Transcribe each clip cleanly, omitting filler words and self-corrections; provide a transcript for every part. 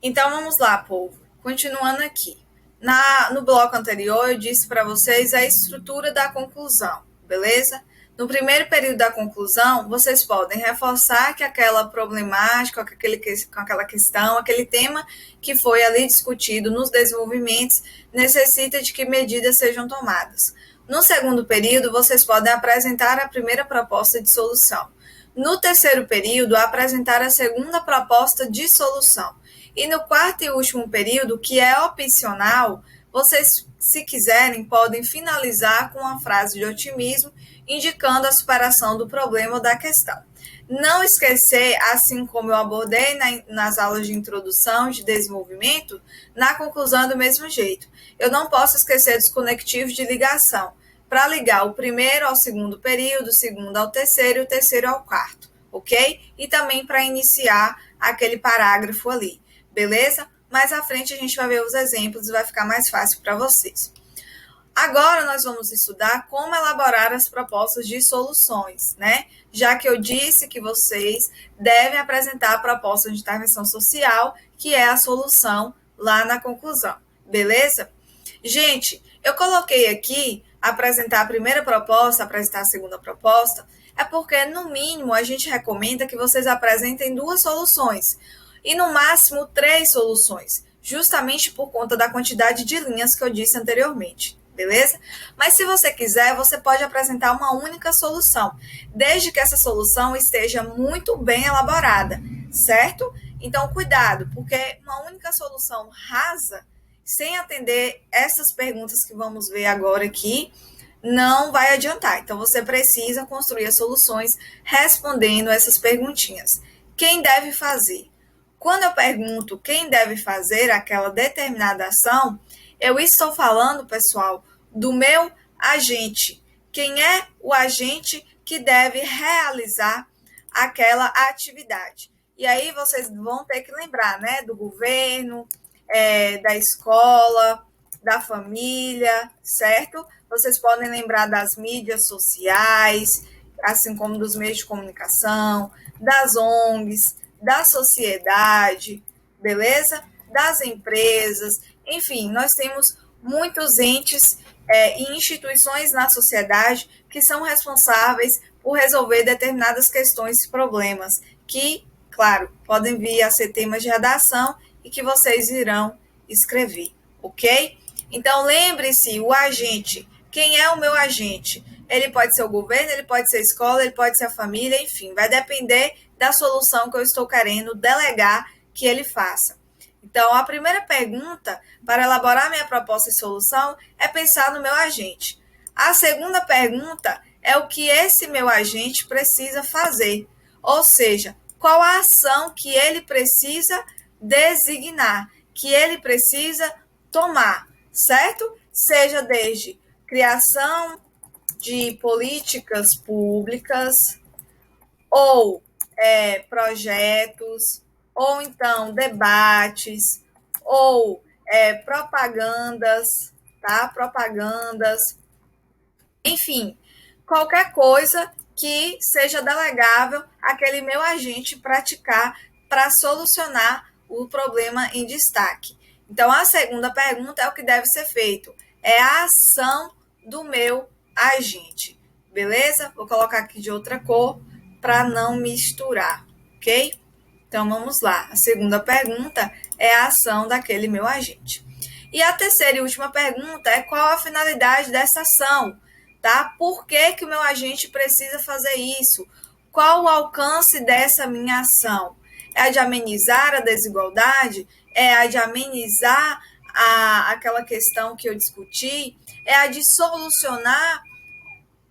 Então vamos lá, povo. Continuando aqui. No bloco anterior, eu disse para vocês a estrutura da conclusão, beleza? No primeiro período da conclusão, vocês podem reforçar que aquela problemática, com aquela questão, aquele tema que foi ali discutido nos desenvolvimentos, necessita de que medidas sejam tomadas. No segundo período, vocês podem apresentar a primeira proposta de solução. No terceiro período, apresentar a segunda proposta de solução. E no quarto e último período, que é opcional, vocês, se quiserem, podem finalizar com uma frase de otimismo, indicando a superação do problema ou da questão. Não esquecer, assim como eu abordei nas aulas de introdução, de desenvolvimento, na conclusão é do mesmo jeito. Eu não posso esquecer dos conectivos de ligação, para ligar o primeiro ao segundo período, o segundo ao terceiro e o terceiro ao quarto, ok? E também para iniciar aquele parágrafo ali, beleza? Mais à frente a gente vai ver os exemplos e vai ficar mais fácil para vocês. Agora nós vamos estudar como elaborar as propostas de soluções, né? Já que eu disse que vocês devem apresentar a proposta de intervenção social, que é a solução lá na conclusão, beleza? Gente, eu coloquei aqui apresentar a primeira proposta, apresentar a segunda proposta, é porque, no mínimo, a gente recomenda que vocês apresentem 2 soluções e, no máximo, 3 soluções, justamente por conta da quantidade de linhas que eu disse anteriormente, beleza? Mas, se você quiser, você pode apresentar uma única solução, desde que essa solução esteja muito bem elaborada, certo? Então, cuidado, porque uma única solução rasa, sem atender essas perguntas que vamos ver agora aqui, não vai adiantar. Então, você precisa construir as soluções respondendo essas perguntinhas. Quem deve fazer? Quando eu pergunto quem deve fazer aquela determinada ação, eu estou falando, pessoal, do meu agente. Quem é o agente que deve realizar aquela atividade? E aí vocês vão ter que lembrar, né, do governo, da escola, da família, certo? Vocês podem lembrar das mídias sociais, assim como dos meios de comunicação, das ONGs, da sociedade, beleza? Das empresas, enfim, nós temos muitos entes e instituições na sociedade que são responsáveis por resolver determinadas questões e problemas que, claro, podem vir a ser temas de redação e que vocês irão escrever, ok? Então, lembre-se, o agente. Quem é o meu agente? Ele pode ser o governo, ele pode ser a escola, ele pode ser a família, enfim, vai depender da solução que eu estou querendo delegar que ele faça. Então, a primeira pergunta para elaborar minha proposta de solução é pensar no meu agente. A segunda pergunta é o que esse meu agente precisa fazer, ou seja, qual a ação que ele precisa designar, que ele precisa tomar, certo? Seja desde criação de políticas públicas, ou projetos, ou então debates, ou propagandas, tá? Propagandas, enfim, qualquer coisa que seja delegável àquele meu agente praticar para solucionar o problema em destaque. Então, a segunda pergunta é o que deve ser feito. É a ação do meu agente. Beleza? Vou colocar aqui de outra cor para não misturar, ok? Então, vamos lá. A segunda pergunta é a ação daquele meu agente. E a terceira e última pergunta é qual a finalidade dessa ação, tá? Por que que o meu agente precisa fazer isso? Qual o alcance dessa minha ação? É a de amenizar a desigualdade? É a de amenizar aquela questão que eu discuti? É a de solucionar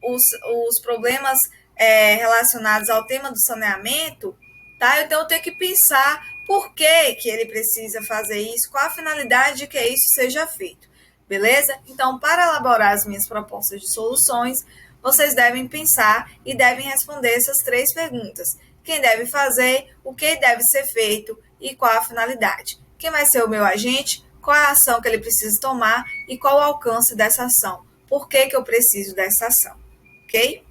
os problemas relacionados ao tema do saneamento? Tá? Então, eu tenho que pensar por que que ele precisa fazer isso, qual a finalidade de que isso seja feito. Beleza? Então, para elaborar as minhas propostas de soluções, vocês devem pensar e devem responder essas 3 perguntas. Quem deve fazer, o que deve ser feito e qual a finalidade. Quem vai ser o meu agente, qual é a ação que ele precisa tomar e qual o alcance dessa ação. Por que que eu preciso dessa ação, ok?